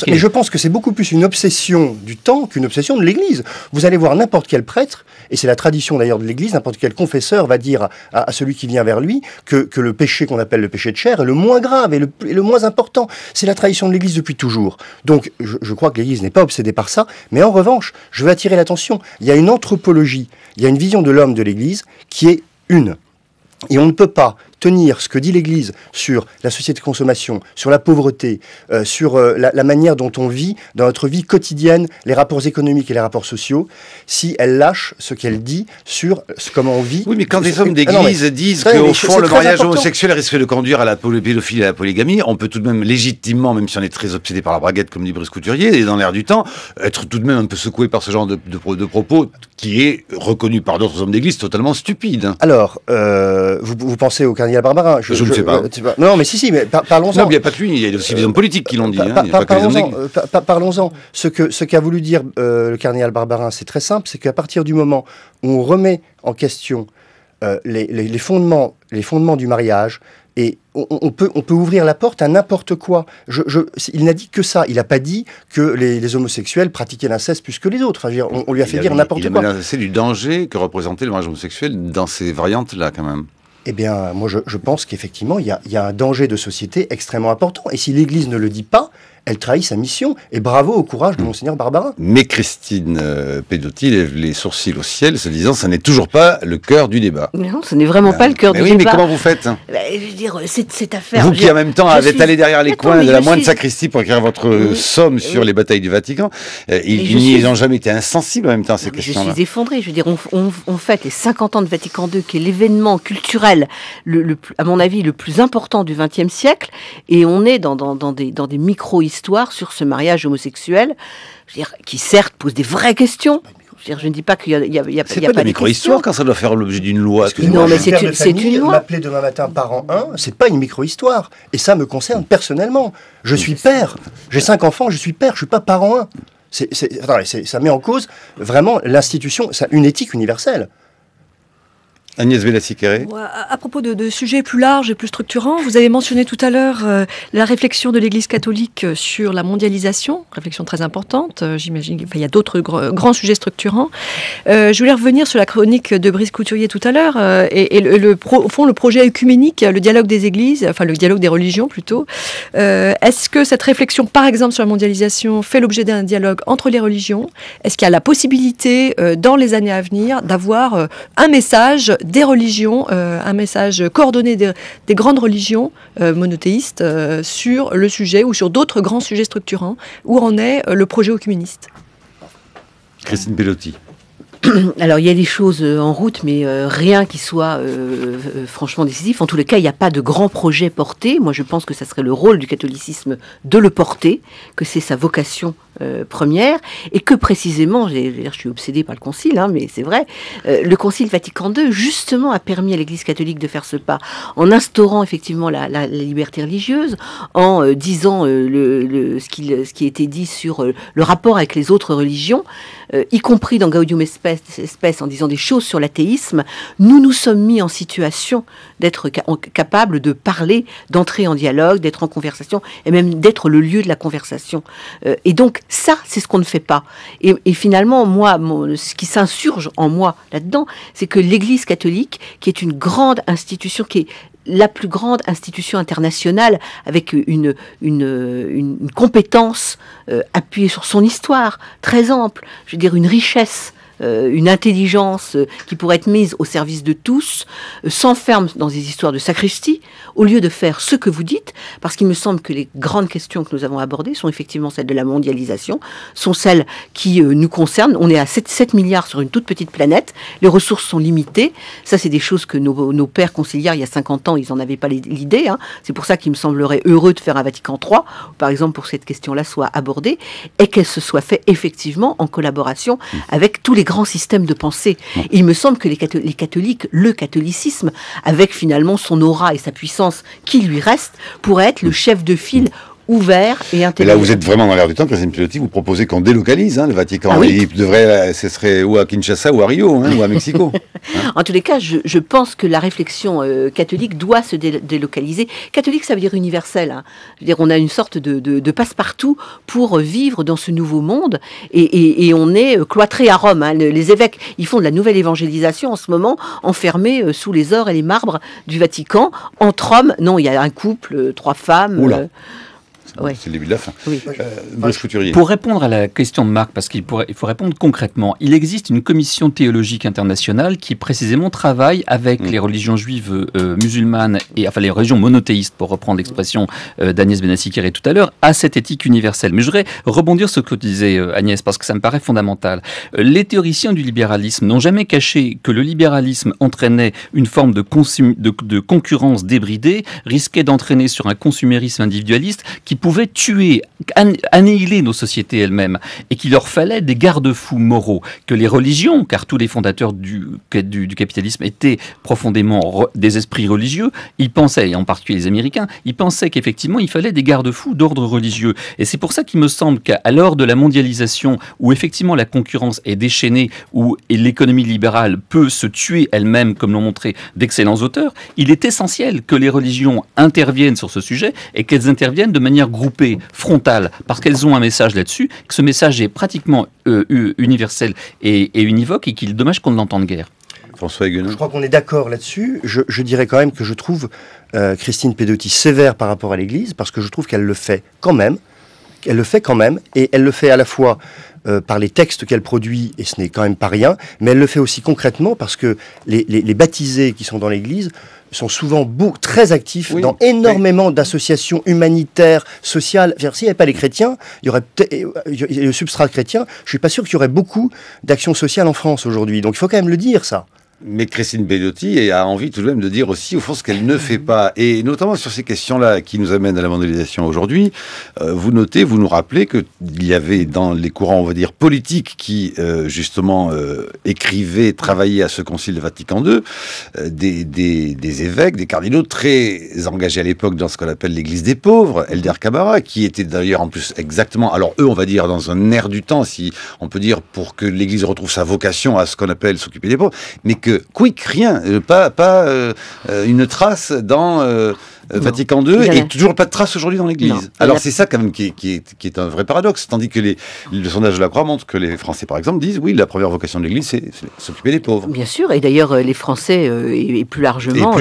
mais je pense que c'est beaucoup plus une obsession du temps qu'une obsession de l'Église. Vous allez voir n'importe quel prêtre, et c'est la tradition d'ailleurs de l'Église, n'importe quel confesseur va dire à celui qui vient vers lui que le péché qu'on appelle le péché de chair est le moins grave et le moins important. C'est la tradition de l'Église depuis toujours. Donc, je crois que l'Église n'est pas obsédée par ça, mais en revanche, je veux attirer l'attention. Il y a une anthropologie, il y a une vision de l'homme de l'Église qui est une. Et on ne peut pas tenir ce que dit l'Église sur la société de consommation, sur la pauvreté, sur la manière dont on vit dans notre vie quotidienne, les rapports économiques et les rapports sociaux, si elle lâche ce qu'elle dit sur comment on vit. Oui, mais quand des hommes d'Église disent qu'au fond, le mariage homosexuel risque de conduire à la pédophilie et à la polygamie, on peut tout de même légitimement, même si on est très obsédé par la braguette, comme dit Brice Couturier, et dans l'air du temps, être tout de même un peu secoué par ce genre de propos qui est reconnu par d'autres hommes d'Église totalement stupide. Alors, vous pensez au cardinal Barbarin? Je ne sais pas. Non, mais si, mais parlons-en. Non, il n'y a pas que lui, il y a aussi des hommes politiques qui l'ont dit. Parlons-en. Ce qu'a voulu dire le cardinal Barbarin, c'est très simple, c'est qu'à partir du moment où on remet en question les fondements du mariage, et on peut ouvrir la porte à n'importe quoi. Il n'a dit que ça. Il n'a pas dit que les homosexuels pratiquaient l'inceste plus que les autres. Enfin, on lui a fait dire n'importe quoi. Il a menacé du danger que représentait le mariage homosexuel dans ces variantes-là, quand même. Eh bien, moi, je pense qu'effectivement, il y a un danger de société extrêmement important. Et si l'Église ne le dit pas, elle trahit sa mission. Et bravo au courage de Monseigneur Barbarin. Mais Christine Pedotti lève les sourcils au ciel, se disant, ça n'est toujours pas le cœur du débat. Non, ce n'est vraiment pas le cœur du débat. Mais comment vous faites? Je veux dire, cette affaire... Vous qui, en même temps, avez allé derrière les coins de la moindre sacristie pour écrire votre somme sur les batailles du Vatican, ils n'ont jamais été insensibles en même temps à ces questions-là. Je suis effondrée. Je veux dire, on fête les 50 ans de Vatican II, qui est l'événement culturel, à mon avis, le plus important du XXe siècle, et on est dans des micro-histoires sur ce mariage homosexuel, je veux dire, qui certes pose des vraies questions. Je ne dis pas qu'il y a c'est pas de micro-histoire quand ça doit faire l'objet d'une loi. Non, mais c'est une loi. M'appeler demain matin parent 1, c'est pas une micro-histoire. Et ça me concerne personnellement. Je suis père. J'ai 5 enfants, je suis père, je suis pas parent 1. Ça met en cause vraiment l'institution, une éthique universelle. Agnès Vélassiquéré. À propos de sujets plus larges et plus structurants, vous avez mentionné tout à l'heure la réflexion de l'Église catholique sur la mondialisation, réflexion très importante, j'imagine qu'il y a d'autres grands sujets structurants. Je voulais revenir sur la chronique de Brice Couturier tout à l'heure, au fond, le projet œcuménique, le dialogue des églises, enfin le dialogue des religions plutôt. Est-ce que cette réflexion, par exemple, sur la mondialisation, fait l'objet d'un dialogue entre les religions? Est-ce qu'il y a la possibilité, dans les années à venir, d'avoir un message des religions, un message coordonné des grandes religions monothéistes sur le sujet ou sur d'autres grands sujets structurants? Où en est le projet œcuméniste? Christine Pedotti. Alors, il y a des choses en route, mais rien qui soit franchement décisif. En tous les cas, il n'y a pas de grand projet porté. Moi, je pense que ça serait le rôle du catholicisme de le porter, que c'est sa vocation première, et que précisément, je suis obsédée par le Concile, mais c'est vrai, le Concile Vatican II, justement, a permis à l'Église catholique de faire ce pas, en instaurant effectivement la liberté religieuse, en disant ce qui a été dit sur le rapport avec les autres religions, y compris dans Gaudium et Spes, en disant des choses sur l'athéisme. Nous sommes mis en situation d'être capables de parler, d'entrer en dialogue, d'être en conversation, et même d'être le lieu de la conversation. Et donc, Ça, c'est ce qu'on ne fait pas. Et finalement, moi, ce qui s'insurge en moi là-dedans, c'est que l'Église catholique, qui est une grande institution, qui est la plus grande institution internationale, avec une compétence appuyée sur son histoire, très ample, je veux dire une richesse, une intelligence qui pourrait être mise au service de tous, s'enferme dans des histoires de sacristie, au lieu de faire ce que vous dites, parce qu'il me semble que les grandes questions que nous avons abordées sont effectivement celles de la mondialisation, sont celles qui nous concernent. On est à 7 milliards sur une toute petite planète, les ressources sont limitées, ça c'est des choses que nos pères conciliaires, il y a 50 ans, ils n'en avaient pas l'idée, hein. C'est pour ça qu'il me semblerait heureux de faire un Vatican III, par exemple, pour que cette question-là soit abordée, et qu'elle se soit faite effectivement en collaboration avec tous les grands systèmes de pensée. Et il me semble que les catholiques, le catholicisme, avec finalement son aura et sa puissance qui lui reste, pourrait être le chef de file ouvert et intelligent. Et là, vous êtes vraiment dans l'air du temps, Christine Pedotti, vous proposez qu'on délocalise le Vatican. Ah oui. Ce serait ou à Kinshasa, ou à Rio, ou à Mexico. En tous les cas, je pense que la réflexion catholique doit se délocaliser. Catholique, ça veut dire universel. Hein. Je veux dire, on a une sorte de passe-partout pour vivre dans ce nouveau monde. Et on est cloîtré à Rome. Hein. Les évêques, ils font de la nouvelle évangélisation en ce moment, enfermés sous les ors et les marbres du Vatican. Entre hommes, non, il y a un couple, 3 femmes. Ouais. C'est le début de la fin. Oui. Bruce Couturier. Pour répondre à la question de Marc, parce il faut répondre concrètement, il existe une commission théologique internationale qui précisément travaille avec les religions juives musulmanes, enfin les religions monothéistes, pour reprendre l'expression d'Agnès Benassi-Kéré tout à l'heure, à cette éthique universelle. Mais je voudrais rebondir sur ce que disait Agnès, parce que ça me paraît fondamental. Les théoriciens du libéralisme n'ont jamais caché que le libéralisme entraînait une forme de concurrence débridée, risquait d'entraîner sur un consumérisme individualiste qui pouvait tuer, annihiler nos sociétés elles-mêmes, et qu'il leur fallait des garde-fous moraux, que les religions, car tous les fondateurs du capitalisme étaient profondément des esprits religieux, ils pensaient, et en particulier les Américains, ils pensaient qu'effectivement il fallait des garde-fous d'ordre religieux. Et c'est pour ça qu'il me semble qu'à l'heure de la mondialisation, où effectivement la concurrence est déchaînée, où l'économie libérale peut se tuer elle-même, comme l'ont montré d'excellents auteurs, il est essentiel que les religions interviennent sur ce sujet, et qu'elles interviennent de manière groupée, frontale, parce qu'elles ont un message là-dessus, que ce message est pratiquement universel et univoque, et qu'il est dommage qu'on ne l'entende guère. François Huguenin. Je crois qu'on est d'accord là-dessus. Je dirais quand même que je trouve Christine Pedotti sévère par rapport à l'Église, parce que je trouve qu'elle le fait quand même. Elle le fait quand même, et elle le fait à la fois par les textes qu'elle produit, et ce n'est quand même pas rien, mais elle le fait aussi concrètement parce que les baptisés qui sont dans l'Église sont souvent très actifs dans énormément d'associations humanitaires, sociales. S'il n'y avait pas les chrétiens, il y aurait le substrat chrétien, je ne suis pas sûr qu'il y aurait beaucoup d'actions sociales en France aujourd'hui. Donc il faut quand même le dire, ça. Mais Christine Pedotti a envie tout de même de dire aussi, au fond, ce qu'elle ne fait pas. Et notamment sur ces questions-là qui nous amènent à la mondialisation aujourd'hui, vous notez, vous nous rappelez qu'il y avait dans les courants, on va dire, politiques qui, justement, écrivaient, travaillaient à ce Concile Vatican II, des évêques, des cardinaux très engagés à l'époque dans ce qu'on appelle l'Église des pauvres, Elder Camara, qui était d'ailleurs en plus exactement, alors eux, on va dire, dans un air du temps, si on peut dire, pour que l'Église retrouve sa vocation à ce qu'on appelle s'occuper des pauvres, mais que rien, pas une trace dans Vatican II, et toujours pas de trace aujourd'hui dans l'Église. Alors c'est ça quand même qui est un vrai paradoxe, tandis que le sondage de la Croix montre que les Français, par exemple, disent oui, la première vocation de l'Église, c'est s'occuper des pauvres. Bien sûr, et d'ailleurs les Français et plus largement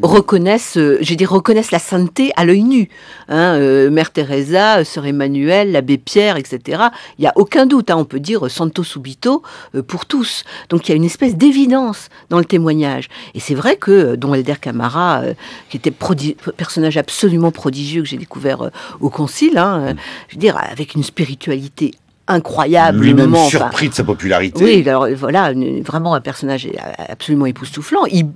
reconnaissent la sainteté à l'œil nu. Mère Teresa, Sœur Emmanuel, l'abbé Pierre, etc. Il n'y a aucun doute, on peut dire Santo Subito pour tous. Donc il y a une espèce d'évidence dans le témoignage. Et c'est vrai que Don Elder Camara, qui était personnage absolument prodigieux que j'ai découvert au Concile, je veux dire, avec une spiritualité incroyablement... Lui-même surpris de sa popularité. Oui, alors voilà, vraiment un personnage absolument époustouflant. Il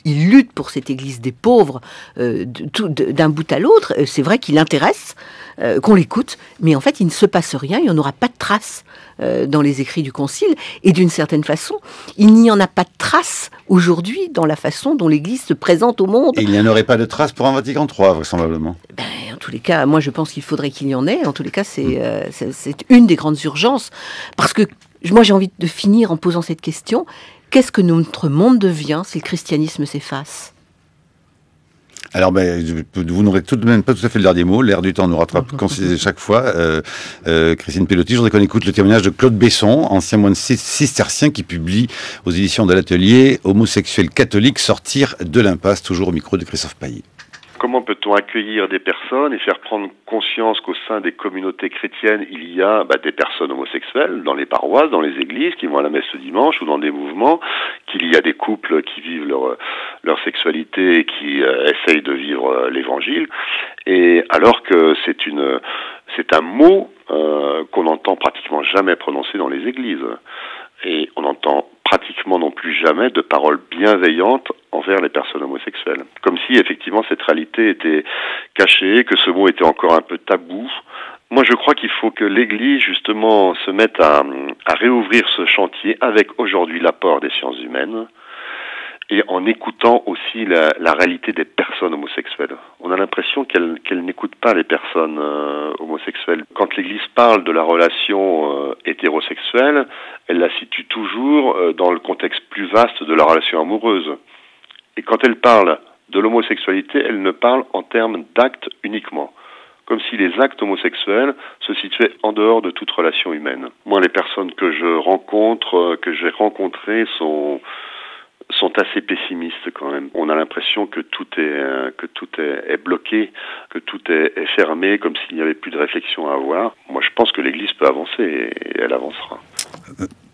lutte pour cette église des pauvres d'un bout à l'autre. C'est vrai qu'il intéresse, qu'on l'écoute, mais en fait, il ne se passe rien, il n'y en aura pas de trace dans les écrits du Concile. Et d'une certaine façon, il n'y en a pas de trace aujourd'hui dans la façon dont l'Église se présente au monde. Et il n'y en aurait pas de trace pour un Vatican III, vraisemblablement. En tous les cas, moi je pense qu'il faudrait qu'il y en ait. En tous les cas, c'est une des grandes urgences. Parce que moi j'ai envie de finir en posant cette question. Qu'est-ce que notre monde devient si le christianisme s'efface ? Alors, vous n'aurez tout de même pas tout à fait le dernier mot. L'air du temps nous rattrape chaque fois. Christine Pelotti, je voudrais qu'on écoute le témoignage de Claude Besson, ancien moine cistercien qui publie aux éditions de l'Atelier Homosexuels catholiques, sortir de l'impasse, toujours au micro de Christophe Pailly. Comment peut-on accueillir des personnes et faire prendre conscience qu'au sein des communautés chrétiennes, il y a des personnes homosexuelles dans les paroisses, dans les églises, qui vont à la messe le dimanche ou dans des mouvements, qu'il y a des couples qui vivent leur sexualité et qui essayent de vivre l'évangile, et alors que c'est un mot qu'on n'entend pratiquement jamais prononcé dans les églises. Et on n'entend pratiquement non plus jamais de paroles bienveillantes envers les personnes homosexuelles. Comme si effectivement cette réalité était cachée, que ce mot était encore un peu tabou. Moi je crois qu'il faut que l'Église justement se mette à réouvrir ce chantier avec aujourd'hui l'apport des sciences humaines et en écoutant aussi la réalité des personnes homosexuelles. On a l'impression qu'elle n'écoute pas les personnes homosexuelles. Quand l'Église parle de la relation hétérosexuelle, elle la situe toujours dans le contexte plus vaste de la relation amoureuse. Et quand elle parle de l'homosexualité, elle ne parle en termes d'actes uniquement. Comme si les actes homosexuels se situaient en dehors de toute relation humaine. Moi, les personnes que je rencontre, que j'ai rencontrées sont assez pessimistes quand même. On a l'impression que tout est bloqué, que tout est fermé, comme s'il n'y avait plus de réflexion à avoir. Moi, je pense que l'Église peut avancer et elle avancera.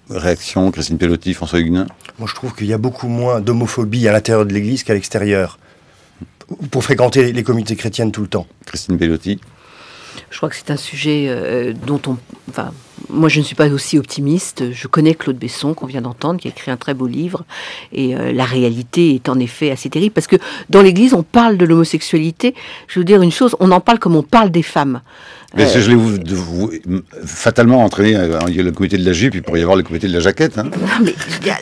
Réaction, Christine Pelotti, François Huguenin. Moi, je trouve qu'il y a beaucoup moins d'homophobie à l'intérieur de l'Église qu'à l'extérieur, pour fréquenter les communautés chrétiennes tout le temps. Christine Pelotti. Je crois que c'est un sujet dont moi, je ne suis pas aussi optimiste. Je connais Claude Besson, qu'on vient d'entendre, qui a écrit un très beau livre. Et la réalité est en effet assez terrible. Parce que dans l'Église, on parle de l'homosexualité. Je veux dire une chose, on en parle comme on parle des femmes. Mais je l'ai fatalement entraîné. Il y a le comité de la jupe, il pourrait y avoir le comité de la jaquette. Hein. Non, mais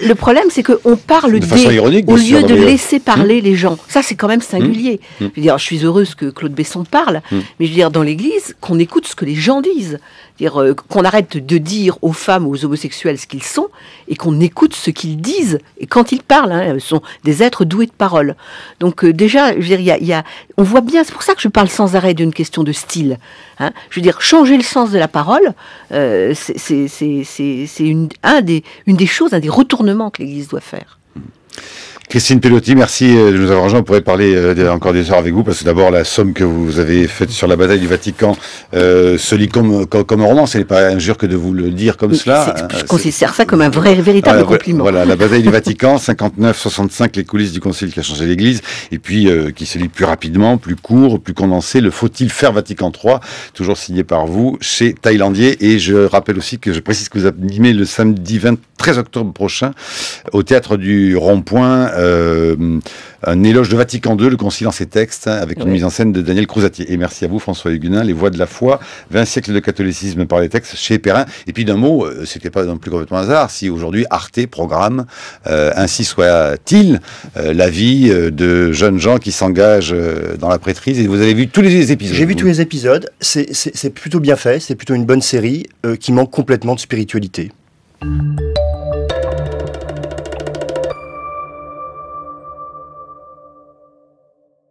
le problème, c'est qu'on parle de façon ironique, au lieu de laisser parler les gens. Ça, c'est quand même singulier. Je veux dire, je suis heureuse que Claude Besson parle, mais je veux dire, dans l'Église, qu'on écoute ce que les gens disent. Dire qu'on arrête de dire aux femmes, aux homosexuels ce qu'ils sont, et qu'on écoute ce qu'ils disent. Et quand ils parlent, ce sont des êtres doués de parole. Donc déjà, je veux dire, on voit bien, c'est pour ça que je parle sans arrêt d'une question de style. Hein. Je veux dire, changer le sens de la parole, c'est une des choses, un des retournements que l'Église doit faire. Christine Pelotti, merci de nous avoir rejoints. On pourrait parler encore des heures avec vous, parce que d'abord, la somme que vous avez faite sur la bataille du Vatican se lit comme un roman. Ce n'est pas injure que de vous le dire comme cela. Je considère ça comme un véritable compliment. Voilà, la bataille du Vatican, 59-65, les coulisses du concile qui a changé l'Église, et puis qui se lit plus rapidement, plus court, plus condensé. Le faut-il faire Vatican III, toujours signé par vous, chez Taillandier. Et je rappelle aussi je précise que vous animez le samedi 13 octobre prochain, au Théâtre du Rond-Point, un éloge de Vatican II, le concile en ses textes, avec une mise en scène de Daniel Crouzatier. Et merci à vous, François Huguenin, Les Voix de la foi, 20 siècles de catholicisme par les textes, chez Perrin. Et puis d'un mot, c'était pas non plus complètement hasard, si aujourd'hui Arte programme, ainsi soit-il, la vie de jeunes gens qui s'engagent dans la prêtrise. Et vous avez vu tous les épisodes. J'ai vu tous les épisodes, c'est plutôt bien fait, c'est plutôt une bonne série qui manque complètement de spiritualité.